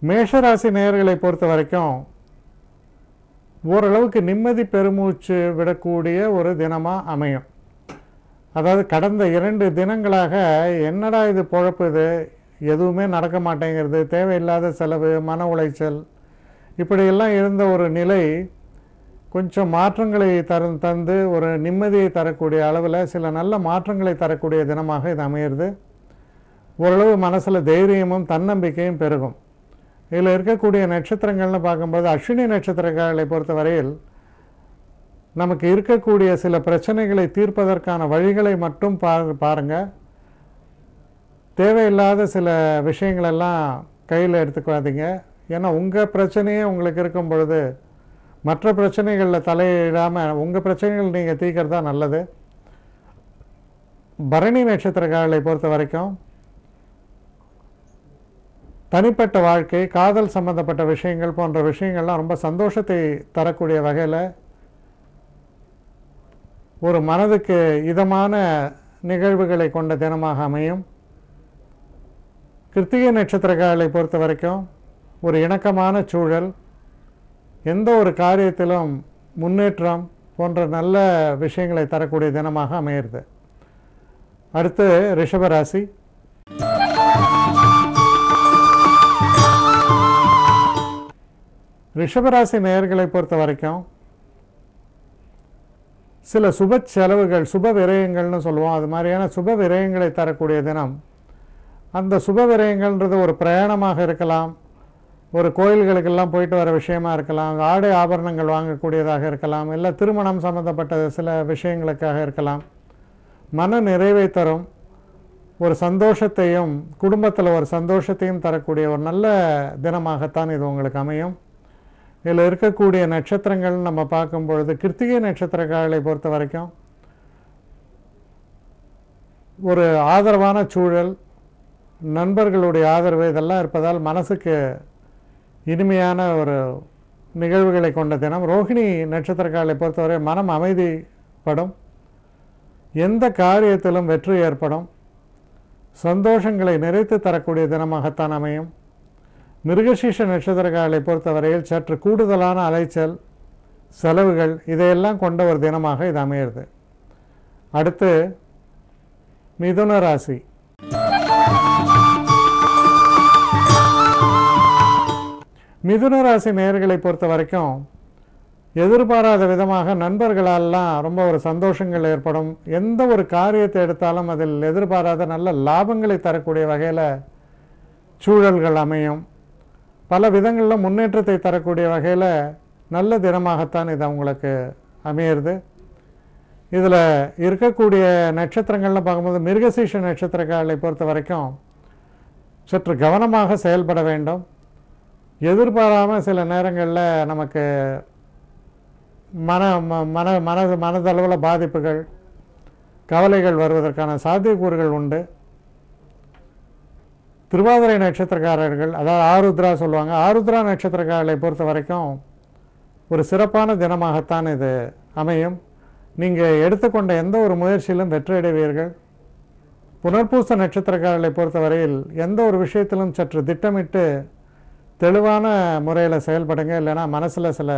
மேஷராசி நேயர்களை பொறுத்த வரைக்கும் ஓரளவுக்கு நிம்மதி பெருமூச்சு விடக்கூடிய ஒரு தினமாக அமையும். அதாவது கடந்த 2 தினங்களாக என்னடா இது பொழப்பு, இது எதுவுமே நடக்க மாட்டேங்கிறது, தேவையில்லாத செலவு, மன உளைச்சல், இப்படியெல்லாம் இருந்த ஒரு நிலை கொஞ்சம் மாற்றங்களை தந்து ஒரு நிம்மதியை தரக்கூடிய அளவில் சில நல்ல மாற்றங்களை தரக்கூடிய தினமாக இது அமையிறது. ஓரளவு மனசில் தைரியமும் தன்னம்பிக்கையும் பெருகும். இதில் இருக்கக்கூடிய நட்சத்திரங்கள்னு பார்க்கும்போது அஸ்வினி நட்சத்திரக்காரர்களை பொறுத்தவரையில் நமக்கு இருக்கக்கூடிய சில பிரச்சனைகளை தீர்ப்பதற்கான வழிகளை மட்டும் பாருங்கள். தேவையில்லாத சில விஷயங்களெல்லாம் கையில் எடுத்துக்காதீங்க. ஏன்னா உங்கள் பிரச்சனையே உங்களுக்கு இருக்கும் பொழுது மற்ற பிரச்சனைகளில் தலையிடாமல் உங்கள் பிரச்சனைகள் நீங்கள் தீர்க்கிறது தான் நல்லது. பரணி நட்சத்திரக்காரர்களை பொறுத்த வரைக்கும் தனிப்பட்ட வாழ்க்கை, காதல் சம்பந்தப்பட்ட விஷயங்கள் போன்ற விஷயங்கள்லாம் ரொம்ப சந்தோஷத்தை தரக்கூடிய வகையில் ஒரு மனதுக்கு இதமான நிகழ்வுகளை கொண்ட தினமாக அமையும். கிருத்திகை நட்சத்திரக்காரர்களை பொறுத்த வரைக்கும் ஒரு இணக்கமான சூழல், எந்த ஒரு காரியத்திலும் முன்னேற்றம் போன்ற நல்ல விஷயங்களை தரக்கூடிய தினமாக அமையிறது. அடுத்து ரிஷபராசி. ரிஷபராசி நேயர்களை பொறுத்த வரைக்கும் சில சுப செலவுகள், சுப விரயங்கள்னு சொல்லுவோம், அது மாதிரியான சுப விரயங்களை தரக்கூடிய தினம். அந்த சுப விரயங்கள்ன்றது ஒரு பிரயாணமாக இருக்கலாம், ஒரு கோயில்களுக்கெல்லாம் போயிட்டு வர விஷயமா இருக்கலாம், ஆடை ஆபரணங்கள் வாங்கக்கூடியதாக இருக்கலாம், இல்லை திருமணம் சம்பந்தப்பட்ட சில விஷயங்களுக்காக இருக்கலாம். மன நிறைவை தரும், ஒரு சந்தோஷத்தையும் குடும்பத்தில் ஒரு சந்தோஷத்தையும் தரக்கூடிய ஒரு நல்ல தினமாகத்தான் இது உங்களுக்கு அமையும். இதில் இருக்கக்கூடிய நட்சத்திரங்கள் நம்ம பார்க்கும் பொழுது கிருத்திகை நட்சத்திரக்காரர்களை பொறுத்த வரைக்கும் ஒரு ஆதரவான சூழல், நண்பர்களுடைய ஆதரவு இதெல்லாம் இருப்பதால் மனசுக்கு இனிமையான ஒரு நிகழ்வுகளை கொண்ட தினம். ரோஹிணி நட்சத்திரக்காரர்களை பொறுத்தவரை மனம் அமைதிப்படும், எந்த காரியத்திலும் வெற்றி ஏற்படும், சந்தோஷங்களை நிறைத்து தரக்கூடிய தினமாகத்தான் அமையும். மிருகசீஷ நட்சத்திரக்காரர்களை பொறுத்தவரையில் சற்று கூடுதலான அலைச்சல், செலவுகள் இதையெல்லாம் கொண்ட ஒரு தினமாக இது அமையிறது. அடுத்து மிதுன ராசி. மிதுன ராசி நேயர்களை பொறுத்த வரைக்கும் எதிர்பாராத விதமாக நண்பர்களாலாம் ரொம்ப ஒரு சந்தோஷங்கள் ஏற்படும். எந்த ஒரு காரியத்தை எடுத்தாலும் அதில் எதிர்பாராத நல்ல லாபங்களை தரக்கூடிய வகையில் சூழல்கள் அமையும். பல விதங்களில் முன்னேற்றத்தை தரக்கூடிய வகையில் நல்ல தினமாகத்தான் இது உங்களுக்கு அமையிறது. இதில் இருக்கக்கூடிய நட்சத்திரங்கள்னு பார்க்கும்போது மிருகசீஷ நட்சத்திரக்காரர்களை பொறுத்த வரைக்கும் சற்று கவனமாக செயல்பட வேண்டும். எதிர்பாராமல் சில நேரங்களில் நமக்கு மனதளவில் பாதிப்புகள், கவலைகள் வருவதற்கான சாத்தியக்கூறுகள் உண்டு. திருவாதிரை நட்சத்திரக்காரர்கள், அதாவது ஆருத்ரா சொல்லுவாங்க, ஆருத்ரா நட்சத்திரக்காரர்களை பொறுத்த வரைக்கும் ஒரு சிறப்பான தினமாகத்தான் இது அமையும். நீங்கள் எடுத்துக்கொண்ட எந்த ஒரு முயற்சியிலும் வெற்றியடைவீர்கள். புனர்பூச நட்சத்திரக்காரர்களை பொறுத்தவரையில் எந்த ஒரு விஷயத்திலும் சற்று திட்டமிட்டு தெளிவான முறையில் செயல்படுங்க, இல்லைன்னா மனசில் சில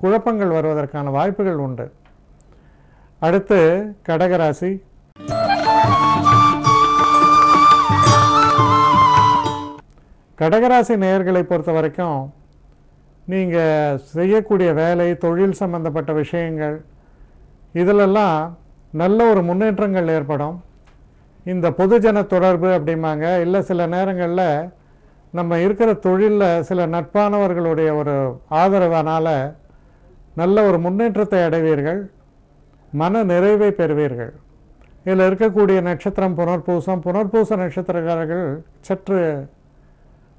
குழப்பங்கள் வருவதற்கான வாய்ப்புகள் உண்டு. அடுத்து கடகராசி. கடகராசி நேயர்களை பொறுத்த வரைக்கும் நீங்கள் செய்யக்கூடிய வேலை, தொழில் சம்பந்தப்பட்ட விஷயங்கள் இதிலெல்லாம் நல்ல ஒரு முன்னேற்றங்கள் ஏற்படும். இந்த பொதுஜன தொடர்பு அப்படிம்பாங்க, இல்லை சில நேரங்களில் நம்ம இருக்கிற தொழிலில் சில நட்பானவர்களுடைய ஒரு ஆதரவானால் நல்ல ஒரு முன்னேற்றத்தை அடைவீர்கள், மன நிறைவை பெறுவீர்கள். இதில் இருக்கக்கூடிய நட்சத்திரம் புனர்பூசம். புனர்பூச நட்சத்திரக்காரர்கள் சற்று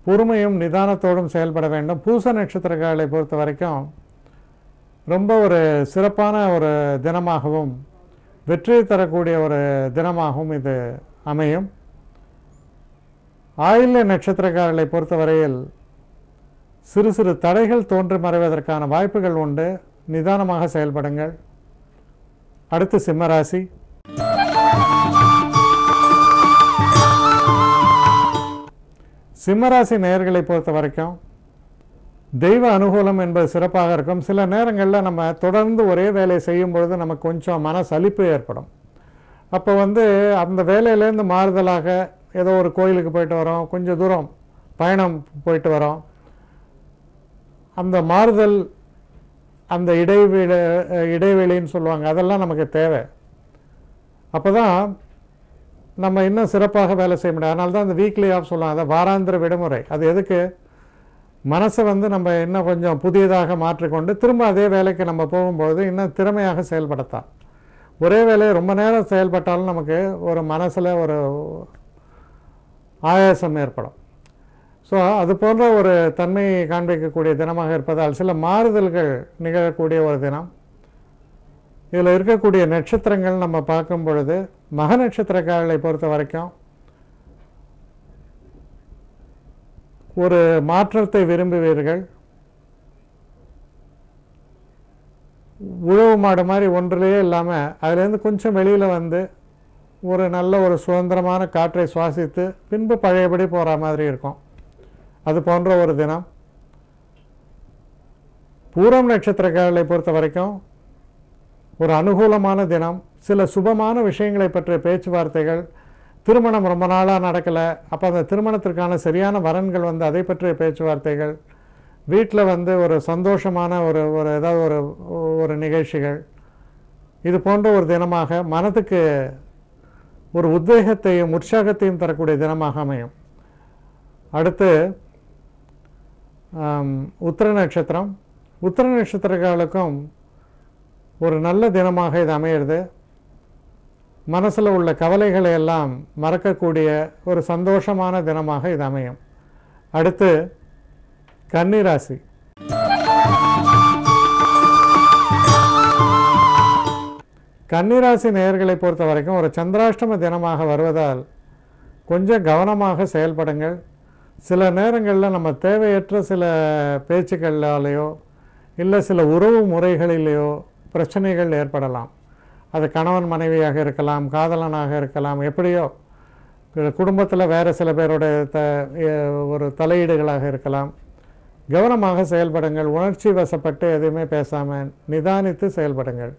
பொறுமையும் நிதானத்தோடும் செயல்பட வேண்டும். பூச நட்சத்திரக்காரர்களை பொறுத்த வரைக்கும் ரொம்ப ஒரு சிறப்பான ஒரு தினமாகவும் வெற்றி தரக்கூடிய ஒரு தினமாகவும் இது அமையும். ஆயில்ய நட்சத்திரக்காரர்களை பொறுத்தவரையில் சிறு சிறு தடைகள் தோன்றி மறைவதற்கான வாய்ப்புகள் உண்டு, நிதானமாக செயல்படுங்கள். அடுத்து சிம்மராசி. சிம்மராசி நேயர்களை பொறுத்த வரைக்கும் தெய்வ அனுகூலம் என்பது சிறப்பாக இருக்கும். சில நேரங்களில் நம்ம தொடர்ந்து ஒரே வேலையை செய்யும் பொழுது நமக்கு கொஞ்சம் மன சலிப்பு ஏற்படும். அப்போ அந்த வேலையிலேருந்து மாறுதலாக ஏதோ ஒரு கோயிலுக்கு போயிட்டு வரோம், கொஞ்சம் தூரம் பயணம் போயிட்டு வரோம். அந்த மாறுதல், அந்த இடைவெளின்னு சொல்லுவாங்க, அதெல்லாம் நமக்கு தேவை. அப்போ தான் நம்ம இன்னும் சிறப்பாக வேலை செய்ய முடியும். அதனால தான் அந்த வீக்லி ஆஃப் சொல்லுவாங்க, அதை வாராந்திர விடுமுறை. அது எதுக்கு? மனசை நம்ம இன்னும் கொஞ்சம் புதியதாக மாற்றிக்கொண்டு திரும்ப அதே வேலைக்கு நம்ம போகும்பொழுது இன்னும் திறமையாக செயல்படத்தான். ஒரே வேலையை ரொம்ப நேரம் செயல்பட்டாலும் நமக்கு ஒரு மனசில் ஒரு ஆயாசம் ஏற்படும். ஸோ அது போன்ற ஒரு தன்மையை காண்பிக்கக்கூடிய தினமாக இருப்பதால் சில மாறுதல்கள் நிகழக்கூடிய ஒரு தினம். இதில் இருக்கக்கூடிய நட்சத்திரங்கள் நம்ம பார்க்கும் பொழுது மக நட்சத்திரக்காரர்களை பொறுத்த வரைக்கும் ஒரு மாற்றத்தை விரும்புவீர்கள். உழவு மாடு மாதிரி ஒன்றிலேயே இல்லாமல் அதுலேருந்து கொஞ்சம் வெளியில் ஒரு நல்ல ஒரு சுதந்திரமான காற்றை சுவாசித்து பின்பு பழையபடி போகிற மாதிரி இருக்கும். அது போன்ற ஒரு தினம். பூரம் நட்சத்திரக்காரர்களை பொறுத்த வரைக்கும் ஒரு அனுகூலமான தினம். சில சுபமான விஷயங்களை பற்றிய பேச்சுவார்த்தைகள். திருமணம் ரொம்ப நாளாக நடக்கலை, அப்போ அந்த திருமணத்திற்கான சரியான வரன்கள் அதை பற்றிய பேச்சுவார்த்தைகள். வீட்டில் ஒரு சந்தோஷமான ஒரு ஏதாவது ஒரு நிகழ்ச்சிகள். இது போன்ற ஒரு தினமாக மனதுக்கு ஒரு உத்வேகத்தையும் உற்சாகத்தையும் தரக்கூடிய தினமாக அமையும். அடுத்து உத்திர நட்சத்திரம். உத்திர நட்சத்திரங்களுக்கும் ஒரு நல்ல தினமாக இது அமையிறது. மனசில் உள்ள கவலைகளை எல்லாம் மறக்கக்கூடிய ஒரு சந்தோஷமான தினமாக இது அமையும். அடுத்து கன்னிராசி. கன்னிராசி நேயர்களை பொறுத்த வரைக்கும் ஒரு சந்திராஷ்டம தினமாக வருவதால் கொஞ்சம் கவனமாக செயல்படுங்கள். சில நேரங்களில் நம்ம தேவையற்ற சில பேச்சுக்களாலேயோ இல்லை சில உறவு முறைகளிலேயோ பிரச்சனைகள் ஏற்படலாம். அது கணவன் மனைவியாக இருக்கலாம், காதலனாக இருக்கலாம், எப்படியோ குடும்பத்தில் வேறு சில பேரோட ஒரு தலையீடுகளாக இருக்கலாம். கவனமாக செயல்படுங்கள். உணர்ச்சி வசப்பட்டு எதுவுமே பேசாமல் நிதானித்து செயல்படுங்கள்.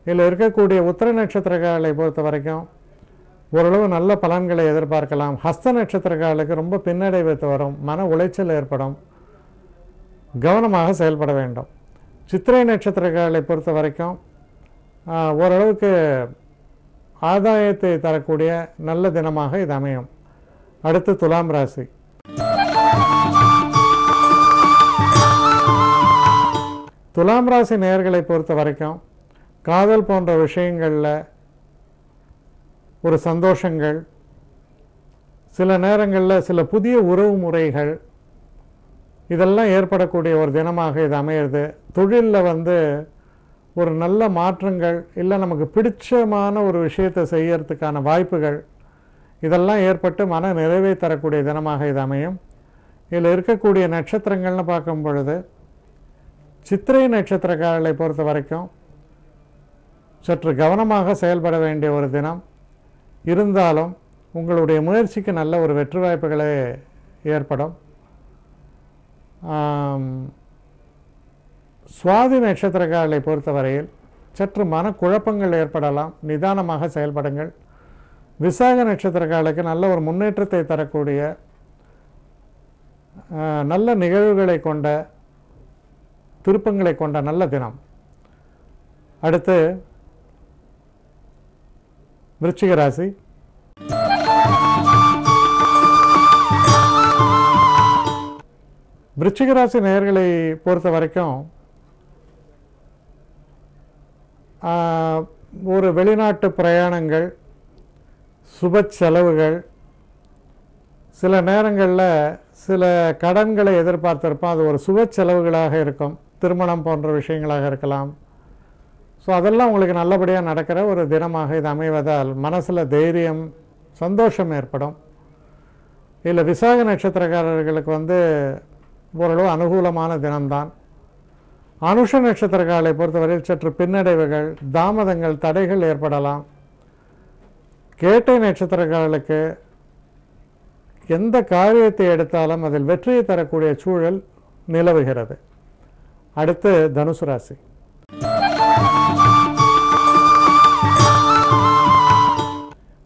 இதில் இருக்கக்கூடிய உத்திர நட்சத்திரக்காரர்களை பொறுத்த வரைக்கும் ஓரளவு நல்ல பலன்களை எதிர்பார்க்கலாம். ஹஸ்த நட்சத்திரக்காரர்களுக்கு ரொம்ப பின்னடைவு வரும், மன உளைச்சல் ஏற்படும். கவனமாக செயல்பட வேண்டும். சித்திரை நட்சத்திரக்காரர்களை பொறுத்த வரைக்கும் ஓரளவுக்கு ஆதாயத்தை தரக்கூடிய நல்ல தினமாக இது அமையும். அடுத்து துலாம் ராசி. துலாம் ராசி நேயர்களை பொறுத்த வரைக்கும் காதல் போன்ற விஷயங்களில் ஒரு சந்தோஷங்கள், சில நேரங்களில் சில புதிய உறவு முறைகள், இதெல்லாம் ஏற்படக்கூடிய ஒரு தினமாக இது அமையிறது. தொழிலில் ஒரு நல்ல மாற்றங்கள், இல்லை நமக்கு பிடிச்சமான ஒரு விஷயத்தை செய்யறதுக்கான வாய்ப்புகள், இதெல்லாம் ஏற்பட்டு மன நிறைவை தரக்கூடிய தினமாக இது அமையும். இதில் இருக்கக்கூடிய நட்சத்திரங்கள்னு பார்க்கும் பொழுது சித்திரை நட்சத்திரக்காரர்களை பொறுத்த வரைக்கும் சற்று கவனமாக செயல்பட வேண்டிய ஒரு தினம். இருந்தாலும் உங்களுடைய முயற்சிக்கு நல்ல ஒரு வெற்றி வாய்ப்புகளே ஏற்படும். சுவாதி நட்சத்திரக்காரர்களை பொறுத்தவரையில் சற்று மனக்குழப்பங்கள் ஏற்படலாம், நிதானமாக செயல்படுங்கள். விசாக நட்சத்திரக்காரர்களுக்கு நல்ல ஒரு முன்னேற்றத்தை தரக்கூடிய நல்ல நிகழ்வுகளை கொண்ட திருப்பங்களை கொண்ட நல்ல தினம். அடுத்து விருச்சிக ராசி. விருச்சிக ராசி நேயர்களை பொறுத்த வரைக்கும் ஒரு வெளிநாட்டு பிரயாணங்கள், சுப செலவுகள், சில நேரங்களில் சில கடன்களை எதிர்பார்த்திருப்போம், அது ஒரு சுப செலவுகளாக இருக்கும். திருமணம் போன்ற விஷயங்களாக இருக்கலாம். ஸோ அதெல்லாம் உங்களுக்கு நல்லபடியாக நடக்கிற ஒரு தினமாக இது அமைவதால் மனசில் தைரியம், சந்தோஷம் ஏற்படும். இதில் விசாக நட்சத்திரக்காரர்களுக்கு ஓரளவு அனுகூலமான தினம்தான். அனுஷ நட்சத்திரக்காரர்களை பொறுத்தவரையில் சற்று பின்னடைவுகள், தாமதங்கள், தடைகள் ஏற்படலாம். கேட்டை நட்சத்திரக்காரர்களுக்கு எந்த காரியத்தை எடுத்தாலும் அதில் வெற்றியை தரக்கூடிய சூழல் நிலவுகிறது. அடுத்து தனுசு ராசி.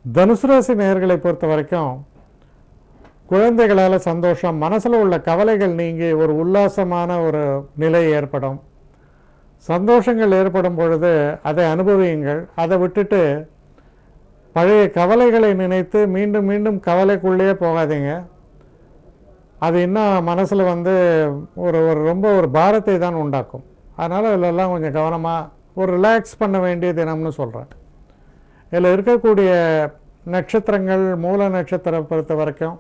தனுசு ராசி நேயர்களை பொறுத்த வரைக்கும் குழந்தைகளால் சந்தோஷம், மனசில் உள்ள கவலைகள் நீங்கி ஒரு உல்லாசமான ஒரு நிலை ஏற்படும். சந்தோஷங்கள் ஏற்படும் பொழுது அதை அனுபவியுங்கள். அதை விட்டுட்டு பழைய கவலைகளை நினைத்து மீண்டும் மீண்டும் கவலைக்குள்ளேயே போகாதீங்க. அது இன்னும் மனசில் ஒரு ரொம்ப ஒரு பாரத்தை தான் உண்டாக்கும். அதனால் இதிலெல்லாம் கொஞ்சம் கவனமாக ஒரு ரிலாக்ஸ் பண்ண வேண்டிய தினம்னு சொல்கிறேன். இதில் இருக்கக்கூடிய நட்சத்திரங்கள், மூல நட்சத்திரம் பொறுத்த வரைக்கும்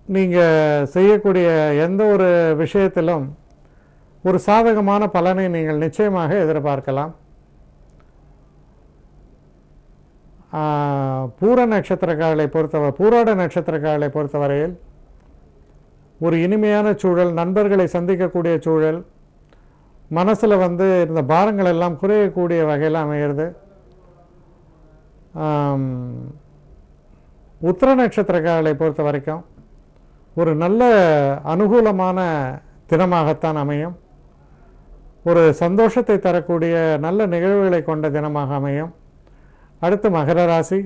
நீங்கள் செய்யக்கூடிய எந்த ஒரு விஷயத்திலும் ஒரு சாதகமான பலனை நீங்கள் நிச்சயமாக எதிர்பார்க்கலாம். பூராட நட்சத்திரக்காரர்களை பொறுத்தவரையில் ஒரு இனிமையான சூழல், நண்பர்களை சந்திக்கக்கூடிய சூழல், மனசில் இந்த பாரங்கள் எல்லாம் குறையக்கூடிய வகையில் அமைகிறது. உத்திர நட்சத்திரக்காரர்களை பொறுத்த வரைக்கும் ஒரு நல்ல அனுகூலமான தினமாகத்தான் அமையும். ஒரு சந்தோஷத்தை தரக்கூடிய நல்ல நிகழ்வுகளை கொண்ட தினமாக அமையும். அடுத்து மகர ராசி.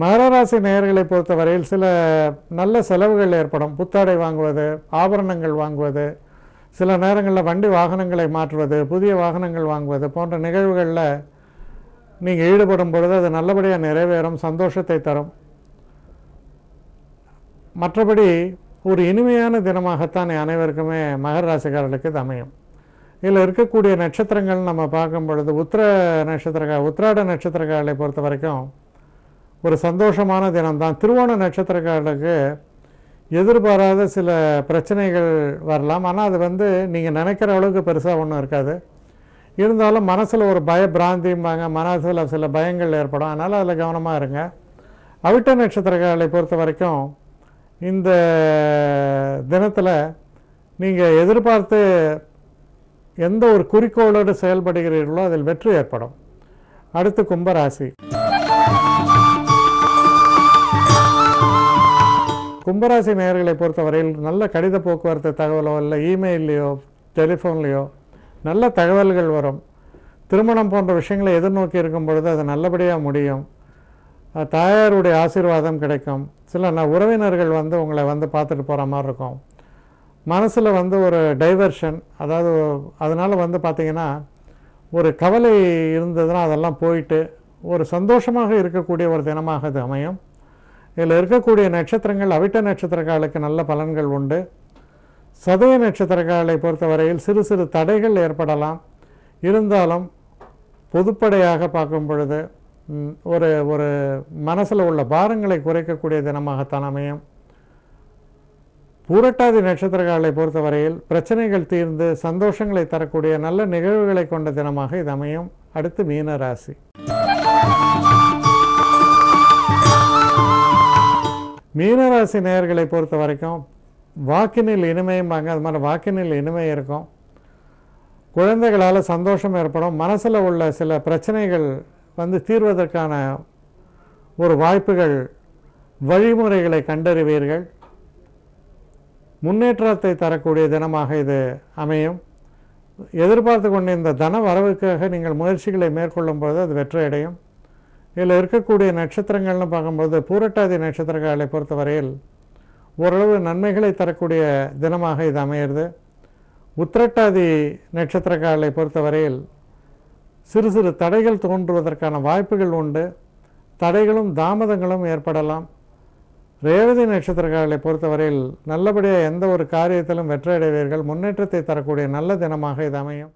மகர ராசி நேயர்களை பொறுத்தவரையில் சில நல்ல செலவுகள் ஏற்படும். புத்தாடை வாங்குவது, ஆபரணங்கள் வாங்குவது, சில நேரங்களில் வண்டி வாகனங்களை மாற்றுவது, புதிய வாகனங்கள் வாங்குவது போன்ற நிகழ்வுகளில் நீங்கள் ஈடுபடும் பொழுது அது நல்லபடியாக நிறைவேறும், சந்தோஷத்தை தரும். மற்றபடி ஒரு இனிமையான தினமாகத்தான் அனைவருக்குமே மகர ராசிக்காரர்களுக்கு இது அமையும். இதில் இருக்கக்கூடிய நட்சத்திரங்கள் நம்ம பார்க்கும் பொழுது உத்திராட நட்சத்திரக்காரர்களை பொறுத்த வரைக்கும் ஒரு சந்தோஷமான தினம்தான். திருவோண நட்சத்திரக்காரர்களுக்கு எதிர்பாராத சில பிரச்சனைகள் வரலாம். ஆனால் அது நீங்கள் நினைக்கிற அளவுக்கு பெருசாக ஒன்றும் இருக்காது. இருந்தாலும் மனசில் ஒரு பயபிராந்திம்பாங்க, மனசில் சில பயங்கள் ஏற்படும். அதனால் அதில் கவனமாக இருங்க. அவிட்ட நட்சத்திரக்காரர்களை பொறுத்த வரைக்கும் இந்த தினத்தில் நீங்கள் எதிர்பார்த்து எந்த ஒரு குறிக்கோளோடு செயல்படுகிறீர்களோ அதில் வெற்றி ஏற்படும். அடுத்து கும்பராசி. கும்பராசி நேயர்களை பொறுத்தவரையில் நல்ல கடித போக்குவரத்து தகவலோ இல்லை இமெயிலையோ டெலிஃபோன்லேயோ நல்ல தகவல்கள் வரும். திருமணம் போன்ற விஷயங்களை எதிர்நோக்கி இருக்கும் பொழுது அது நல்லபடியாக முடியும். தாயாருடைய ஆசீர்வாதம் கிடைக்கும். சில உறவினர்கள் உங்களை பார்த்துட்டு போகிற மாதிரி இருக்கும். மனசில் ஒரு டைவர்ஷன், அதாவது அதனால் பார்த்திங்கன்னா ஒரு கவலை இருந்ததுன்னா அதெல்லாம் போயிட்டு ஒரு சந்தோஷமாக இருக்கக்கூடிய ஒரு தினமாக அது அமையும். இதில் இருக்கக்கூடிய நட்சத்திரங்கள் அவிட்ட நட்சத்திரக்காரர்களுக்கு நல்ல பலன்கள் உண்டு. சதய நட்சத்திரக்காரர்களை பொறுத்தவரையில் சிறு சிறு தடைகள் ஏற்படலாம். இருந்தாலும் பொதுப்படையாக பார்க்கும் பொழுது ஒரு மனசில் உள்ள பாரங்களை குறைக்கக்கூடிய தினமாகத்தான் அமையும். பூரட்டாதி நட்சத்திரக்காரர்களை பொறுத்தவரையில் பிரச்சனைகள் தீர்ந்து சந்தோஷங்களை தரக்கூடிய நல்ல நிகழ்வுகளை கொண்ட தினமாக இது அமையும். அடுத்து மீன ராசி. மீனராசி நேயர்களை பொறுத்த வரைக்கும் வாக்கினில் இனிமையும்பாங்க, அது மாதிரி வாக்கினில் இனிமை இருக்கும். குழந்தைகளால் சந்தோஷம் ஏற்படும். மனசில் உள்ள சில பிரச்சனைகள் தீர்வதற்கான ஒரு வாய்ப்புகள், வழிமுறைகளை கண்டறிவீர்கள். முன்னேற்றத்தை தரக்கூடிய தினமாக இது அமையும். எதிர்பார்த்து கொண்ட இந்த தன வரவுக்காக நீங்கள் முயற்சிகளை மேற்கொள்ளும் போது அது வெற்றியடையும். இதில் இருக்கக்கூடிய நட்சத்திரங்கள்னு பார்க்கும்போது பூரட்டாதி நட்சத்திரங்களை பொறுத்தவரையில் ஓரளவு நன்மைகளை தரக்கூடிய தினமாக இது அமையிறது. உத்திரட்டாதி நட்சத்திரக்காரர்களை பொறுத்தவரையில் சிறு சிறு தடைகள் தோன்றுவதற்கான வாய்ப்புகள் உண்டு. தடைகளும் தாமதங்களும் ஏற்படலாம். ரேவதி நட்சத்திரக்காரர்களை பொறுத்தவரையில் நல்லபடியாக எந்த ஒரு காரியத்திலும் வெற்றியடைவீர்கள். முன்னேற்றத்தை தரக்கூடிய நல்ல தினமாக இது அமையும்.